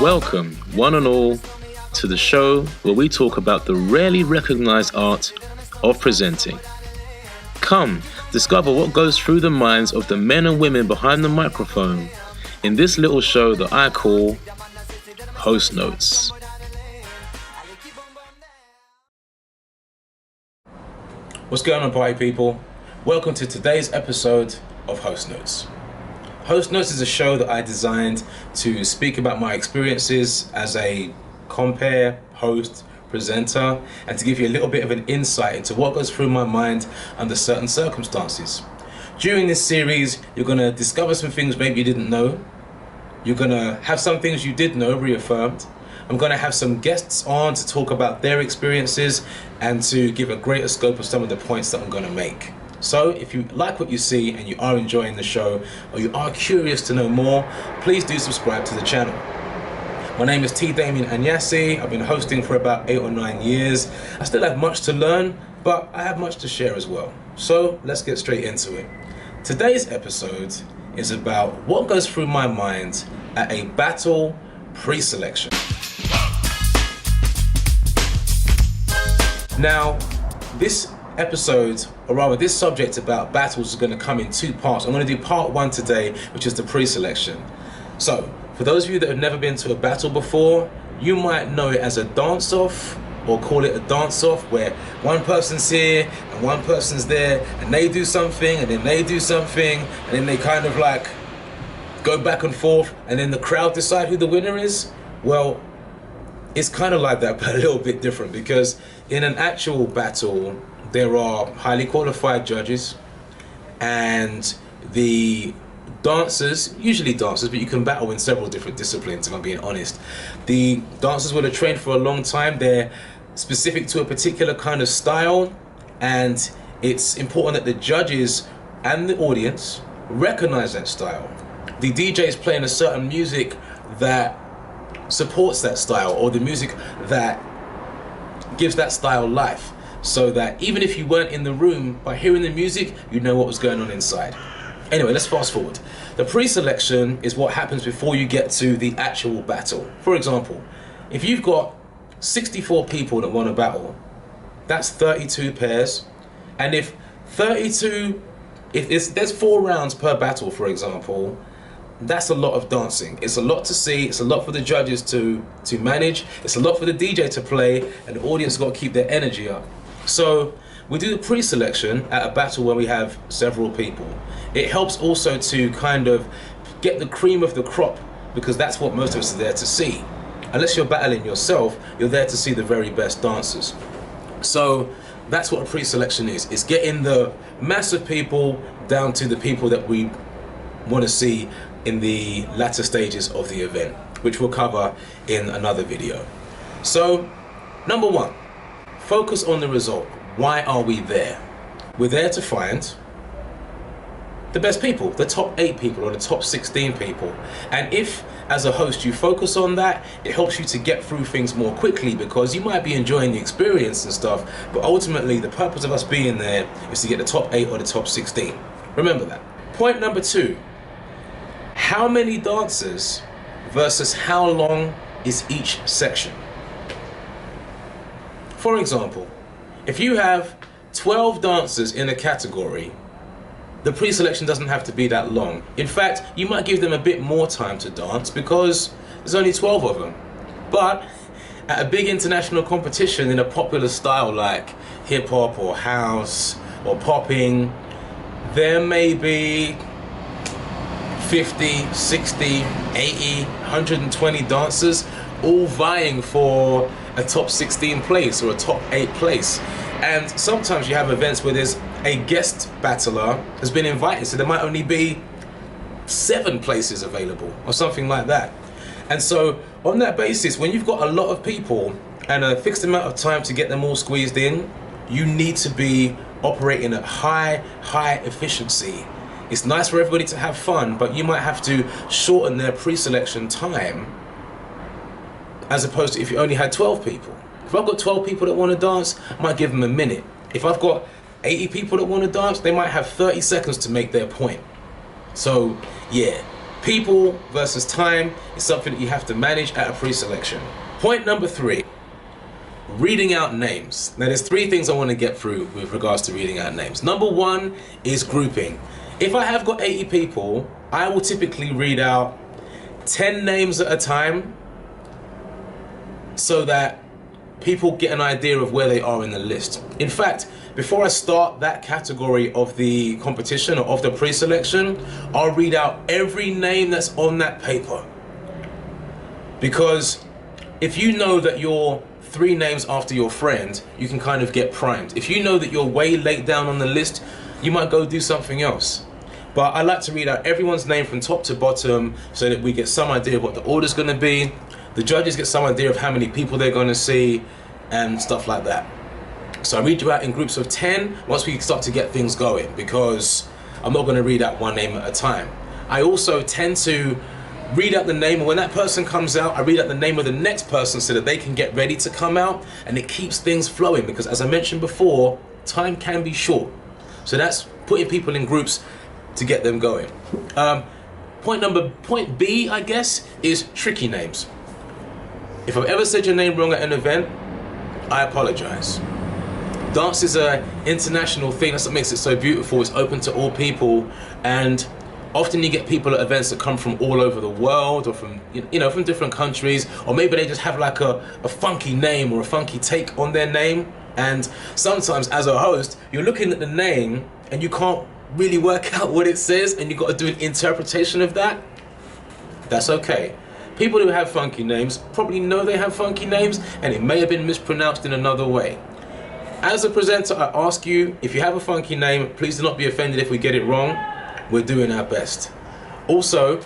Welcome, one and all, to the show where we talk about the rarely recognized art of presenting. Come, discover what goes through the minds of the men and women behind the microphone in this little show that I call Host Notes. What's going on, party people? Welcome to today's episode of Host Notes. Host Notes is a show that I designed to speak about my experiences as a compere, host, presenter, and to give you a little bit of an insight into what goes through my mind under certain circumstances. During this series, you're going to discover some things maybe you didn't know. You're going to have some things you did know reaffirmed. I'm going to have some guests on to talk about their experiences and to give a greater scope of some of the points that I'm going to make. So if you like what you see and you are enjoying the show, or you are curious to know more, please do subscribe to the channel. My name is Damien Anyasi. I've been hosting for about 8 or 9 years. I still have much to learn, but I have much to share as well. So let's get straight into it. Today's episode is about what goes through my mind at a battle pre-selection. Now, this episode, or rather this subject about battles, is going to come in 2 parts. I'm going to do part 1 today, which is the pre-selection. So, for those of you that have never been to a battle before, you might know it as a dance-off, or call it a dance-off, where one person's here and one person's there, and they do something, and then they do something, and then they kind of like go back and forth, and then the crowd decide who the winner is. Well, it's kind of like that, but a little bit different, because in an actual battle, there are highly qualified judges, and the dancers, usually dancers, but you can battle in several different disciplines, if I'm being honest. The dancers will have trained for a long time. They're specific to a particular kind of style, and it's important that the judges and the audience recognize that style. The DJ is playing a certain music that supports that style, or the music that gives that style life, so that even if you weren't in the room, by hearing the music, you know what was going on inside. Anyway, let's fast forward. The pre-selection is what happens before you get to the actual battle. For example, if you've got 64 people that want to battle, that's 32 pairs. And if there's 4 rounds per battle, for example, that's a lot of dancing. It's a lot to see, it's a lot for the judges to manage, it's a lot for the DJ to play, and the audience got to keep their energy up. So we do the pre-selection at a battle where we have several people. It helps also to kind of get the cream of the crop, because that's what most of us are there to see. Unless you're battling yourself, you're there to see the very best dancers. So that's what a pre-selection is. It's getting the mass of people down to the people that we want to see in the latter stages of the event, which we'll cover in another video. So, number 1, focus on the result. Why are we there? We're there to find the best people, the top 8 people or the top 16 people. And if, as a host, you focus on that, it helps you to get through things more quickly, because you might be enjoying the experience and stuff, but ultimately the purpose of us being there is to get the top 8 or the top 16. Remember that. Point number 2. How many dancers versus how long is each section? For example, if you have 12 dancers in a category, the pre-selection doesn't have to be that long. In fact, you might give them a bit more time to dance because there's only 12 of them. But at a big international competition in a popular style like hip-hop or house or popping, there may be 50, 60, 80, 120 dancers all vying for a top 16 place or a top 8 place. And sometimes you have events where there's a guest battler has been invited, so there might only be 7 places available or something like that. And so on that basis, when you've got a lot of people and a fixed amount of time to get them all squeezed in, you need to be operating at high efficiency. It's nice for everybody to have fun, but you might have to shorten their pre-selection time, as opposed to if you only had 12 people. If I've got 12 people that want to dance, I might give them a minute. If I've got 80 people that want to dance, they might have 30 seconds to make their point. So yeah, People versus time is something that you have to manage at a pre-selection. Point number 3, reading out names. Now there's 3 things I want to get through with regards to reading out names. Number 1 is grouping. If I have got 80 people, I will typically read out 10 names at a time so that people get an idea of where they are in the list. In fact, before I start that category of the competition or of the pre-selection, I'll read out every name that's on that paper. Because if you know that you're 3 names after your friend, you can kind of get primed. If you know that you're way late down on the list, you might go do something else. But I like to read out everyone's name from top to bottom so that we get some idea of what the order's going to be. The judges get some idea of how many people they're going to see and stuff like that. So I read you out in groups of 10 once we start to get things going, because I'm not going to read out one name at a time. I also tend to read out the name, and when that person comes out, I read out the name of the next person so that they can get ready to come out, and it keeps things flowing, because as I mentioned before, time can be short. So that's putting people in groups to get them going. Point B, I guess, is tricky names. If I've ever said your name wrong at an event, I apologize. Dance is an international thing. That's what makes it so beautiful. It's open to all people, and often you get people at events that come from all over the world, or from from different countries, or maybe they just have like a funky name or a funky take on their name. And sometimes as a host, you're looking at the name and you can't really work out what it says, and you've got to do an interpretation of that. That's okay. People who have funky names probably know they have funky names, and it may have been mispronounced in another way. As a presenter, I ask you, if you have a funky name, please do not be offended if we get it wrong. We're doing our best. Also,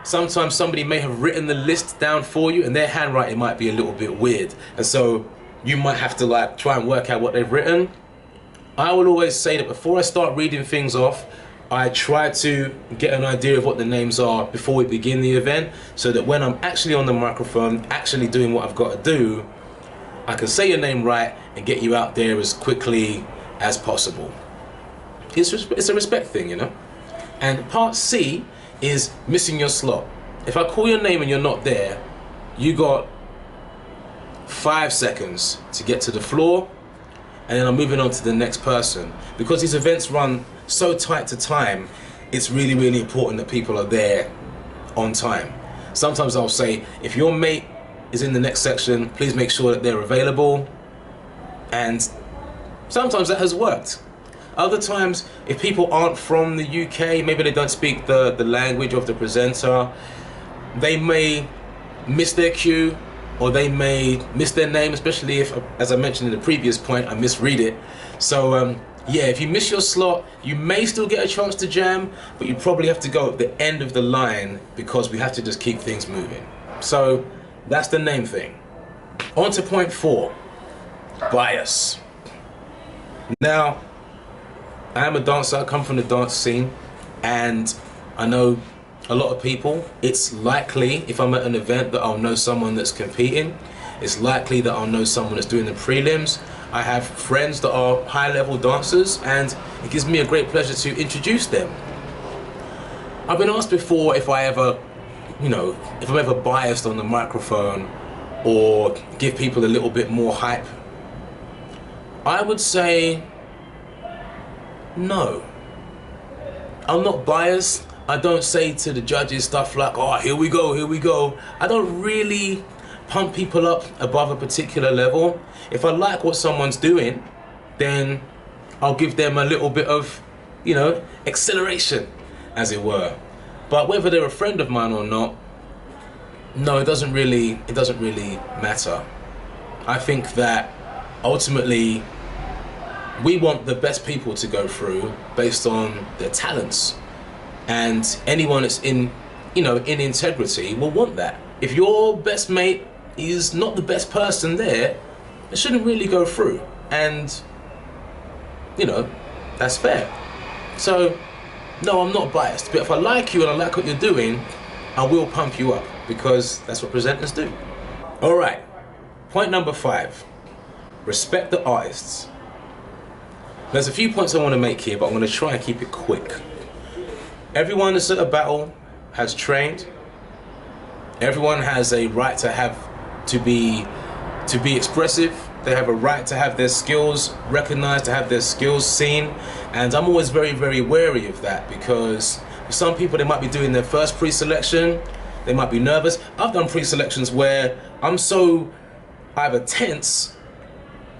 sometimes somebody may have written the list down for you, and their handwriting might be a little bit weird, and so you might have to like try and work out what they've written. I will always say that before I start reading things off, I try to get an idea of what the names are before we begin the event, so that when I'm actually on the microphone, actually doing what I've got to do, I can say your name right and get you out there as quickly as possible. It's a respect thing, you know. And part C is missing your slot. If I call your name and you're not there, you got 5 seconds to get to the floor, and then I'm moving on to the next person. Because these events run so tight to time, it's really, really important that people are there on time. Sometimes I'll say, if your mate is in the next section, please make sure that they're available. And sometimes that has worked. Other times, if people aren't from the UK, maybe they don't speak the language of the presenter, they may miss their cue, or they may miss their name, especially if, as I mentioned in the previous point, I misread it. So yeah, if you miss your slot, you may still get a chance to jam, but you probably have to go at the end of the line, because we have to just keep things moving. So that's the name thing. On to point 4, bias. Now, I am a dancer, I come from the dance scene, and I know a lot of people. It's likely, if I'm at an event, that I'll know someone that's competing. It's likely that I'll know someone that's doing the prelims. I have friends that are high-level dancers, and it gives me a great pleasure to introduce them. I've been asked before if I ever, if I'm ever biased on the microphone or give people a little bit more hype. I would say no. I'm not biased. I don't say to the judges stuff like, oh, here we go, here we go. I don't really pump people up above a particular level. If I like what someone's doing, then I'll give them a little bit of, acceleration, as it were. But whether they're a friend of mine or not, no, it doesn't really matter. I think that ultimately we want the best people to go through based on their talents. And anyone that's in integrity will want that. If your best mate is not the best person there, it shouldn't really go through. And, that's fair. So, no, I'm not biased. But if I like you and I like what you're doing, I will pump you up, because that's what presenters do. All right, point number 5. Respect the artists. There's a few points I want to make here, but I'm going to try and keep it quick. Everyone that's at a battle has trained. Everyone has a right to be expressive. They have a right to have their skills recognized, to have their skills seen. And I'm always very, very wary of that, because for some people, they might be doing their first pre-selection. They might be nervous. I've done pre-selections where I'm so either tense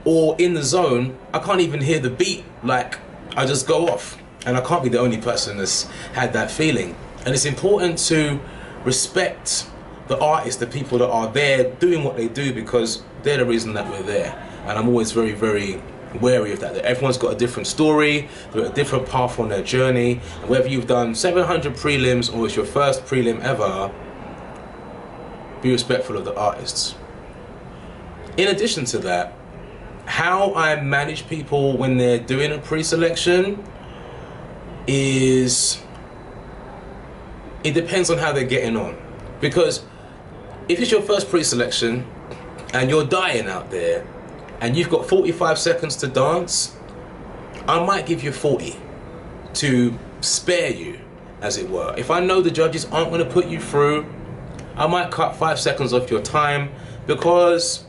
or in the zone, I can't even hear the beat. Like, I just go off. And I can't be the only person that's had that feeling. And it's important to respect the artists, the people that are there doing what they do, because they're the reason that we're there. And I'm always very, very wary of that. That everyone's got a different story, they're at a different path on their journey. And whether you've done 700 prelims or it's your first prelim ever, be respectful of the artists. In addition to that, how I manage people when they're doing a pre-selection is, it depends on how they're getting on. Because if it's your first pre-selection and you're dying out there and you've got 45 seconds to dance, I might give you 40 to spare you, as it were. If I know the judges aren't going to put you through, I might cut 5 seconds off your time, because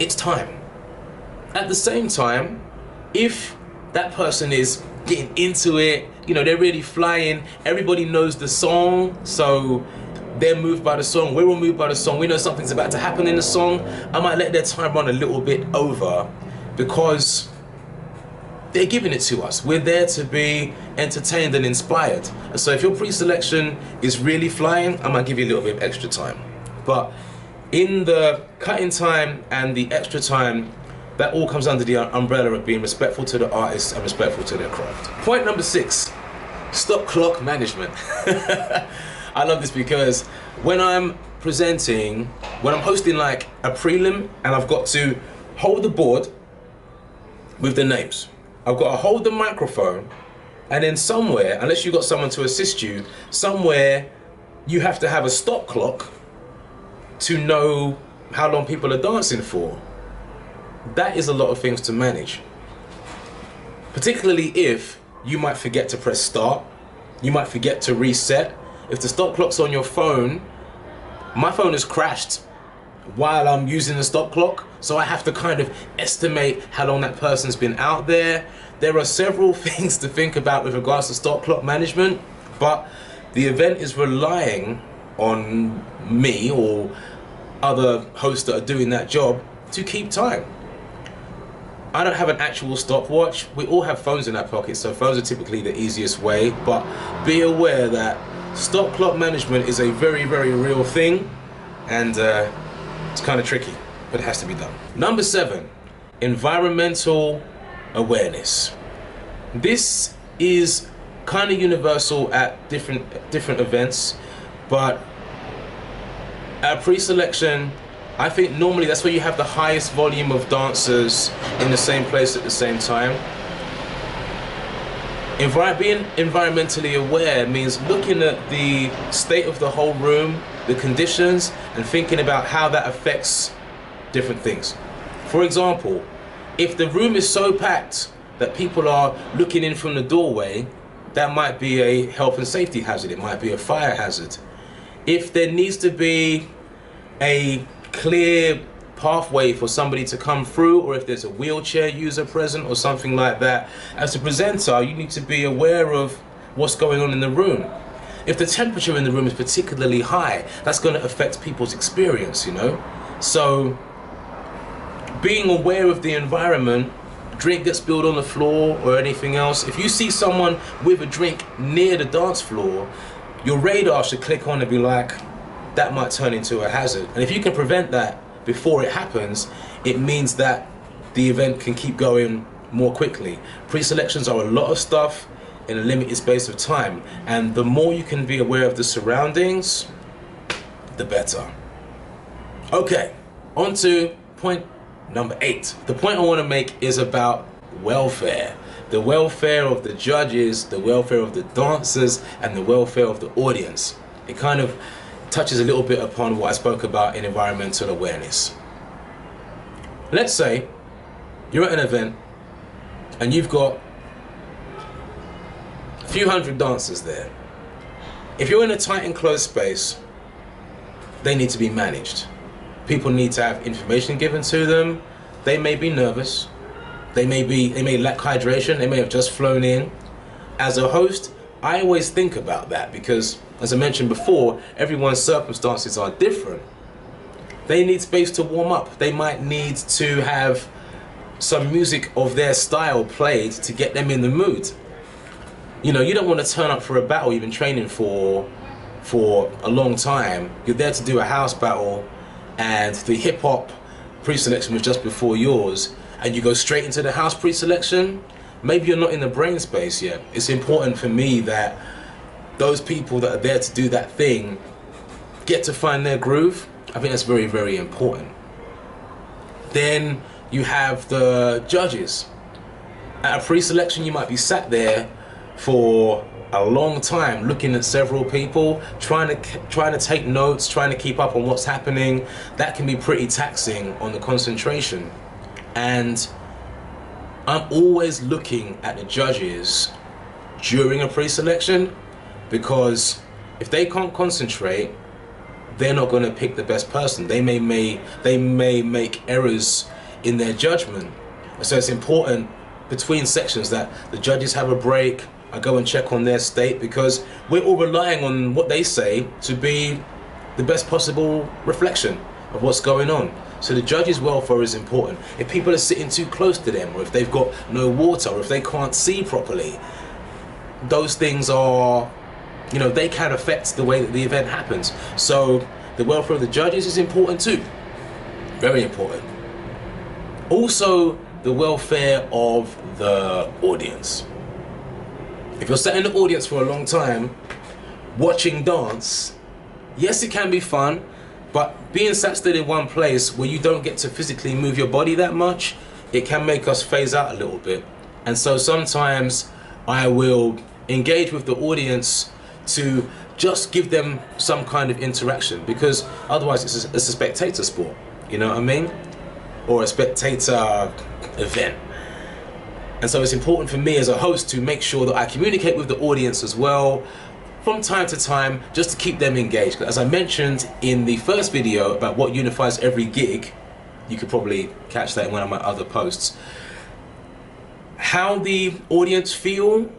it's time. At the same time, if that person is getting into it, you know, they're really flying, everybody knows the song, so they're moved by the song, we're all moved by the song, we know something's about to happen in the song, I might let their time run a little bit over, because they're giving it to us. We're there to be entertained and inspired. And so if your pre-selection is really flying, I might give you a little bit of extra time. But in the cutting time and the extra time, that all comes under the umbrella of being respectful to the artists and respectful to their craft. Point number 6, stop clock management. I love this because when I'm presenting, when I'm hosting like a prelim and I've got to hold the board with the names, I've got to hold the microphone, and then somewhere, unless you've got someone to assist you, somewhere you have to have a stop clock to know how long people are dancing for. That is a lot of things to manage. Particularly if you might forget to press start, you might forget to reset. If the stop clock's on your phone, my phone has crashed while I'm using the stop clock, so I have to kind of estimate how long that person's been out there. There are several things to think about with regards to stop clock management, but the event is relying on me or other hosts that are doing that job to keep time. I don't have an actual stopwatch. We all have phones in our pockets, so phones are typically the easiest way, but be aware that stop clock management is a very, very real thing, and it's kind of tricky, but it has to be done. Number 7, environmental awareness. This is kind of universal at different events, but at pre-selection, I think normally that's where you have the highest volume of dancers in the same place at the same time. Being environmentally aware means looking at the state of the whole room, the conditions, and thinking about how that affects different things. For example, if the room is so packed that people are looking in from the doorway, that might be a health and safety hazard, it might be a fire hazard. If there needs to be a clear pathway for somebody to come through, or if there's a wheelchair user present or something like that, as a presenter you need to be aware of what's going on in the room. If the temperature in the room is particularly high, that's going to affect people's experience, you know. So being aware of the environment, drink gets spilled on the floor or anything else, if you see someone with a drink near the dance floor, your radar should click on and be like, that might turn into a hazard. And if you can prevent that before it happens, it means that the event can keep going more quickly. Pre-selections are a lot of stuff in a limited space of time, and the more you can be aware of the surroundings, the better. Okay, on to point number 8. The point I want to make is about welfare. The welfare of the judges, the welfare of the dancers, and the welfare of the audience. It kind of touches a little bit upon what I spoke about in environmental awareness. Let's say you're at an event and you've got a few hundred dancers there. If you're in a tight enclosed space, they need to be managed. People need to have information given to them. They may be nervous. They may lack hydration. They may have just flown in. As a host, I always think about that because, as I mentioned before, everyone's circumstances are different. They need space to warm up. They might need to have some music of their style played to get them in the mood. You know, you don't want to turn up for a battle you've been training for a long time. You're there to do a house battle and the hip-hop pre-selection was just before yours and you go straight into the house pre-selection. Maybe you're not in the brain space yet. It's important for me that those people that are there to do that thing get to find their groove. I think that's very, very important. Then you have the judges. At a pre-selection, you might be sat there for a long time looking at several people, trying to take notes, trying to keep up on what's happening. That can be pretty taxing on the concentration. And I'm always looking at the judges during a pre-selection, because if they can't concentrate, they're not going to pick the best person. They may make errors in their judgment. So it's important between sections that the judges have a break. I go and check on their state, because we're all relying on what they say to be the best possible reflection of what's going on. So the judges' welfare is important. If people are sitting too close to them, or if they've got no water, or if they can't see properly, those things are, you know, they can affect the way that the event happens. So the welfare of the judges is important too. Very important. Also, the welfare of the audience. If you're sat in the audience for a long time watching dance, yes, it can be fun, but being sat still in one place where you don't get to physically move your body that much, it can make us phase out a little bit. And so sometimes I will engage with the audience to just give them some kind of interaction, because otherwise it's a spectator sport, you know what I mean? Or a spectator event. And so it's important for me as a host to make sure that I communicate with the audience as well from time to time, just to keep them engaged. As I mentioned in the first video about what unifies every gig, you could probably catch that in one of my other posts, how the audience feel,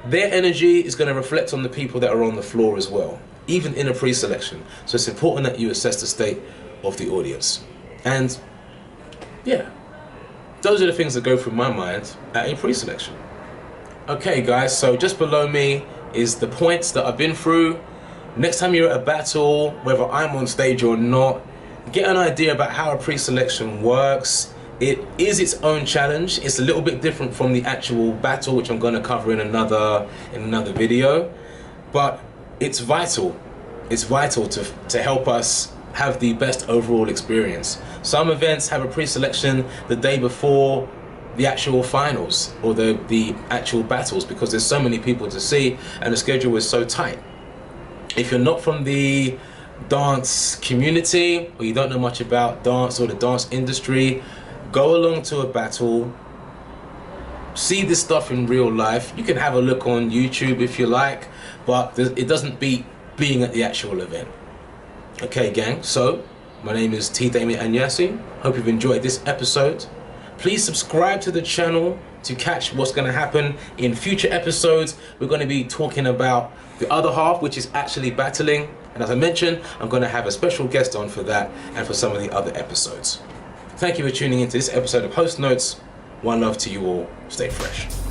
their energy is going to reflect on the people that are on the floor as well, even in a pre-selection. So it's important that you assess the state of the audience. And yeah, those are the things that go through my mind at a pre-selection. Okay guys, so just below me is the points that I've been through. Next time you're at a battle, whether I'm on stage or not, get an idea about how a pre-selection works. It is its own challenge. It's a little bit different from the actual battle, which I'm going to cover in another video, but it's vital. It's vital to help us have the best overall experience. Some events have a pre-selection the day before the actual finals or the actual battles, because there's so many people to see and the schedule is so tight. If you're not from the dance community, or you don't know much about dance or the dance industry, go along to a battle, see this stuff in real life. You can have a look on YouTube if you like, but it doesn't beat being at the actual event. Okay gang, so my name is Damien Anyasi. Hope you've enjoyed this episode. Please subscribe to the channel to catch what's going to happen in future episodes. We're going to be talking about the other half, which is actually battling. And as I mentioned, I'm going to have a special guest on for that and for some of the other episodes. Thank you for tuning into this episode of Host Notes. One love to you all. Stay fresh.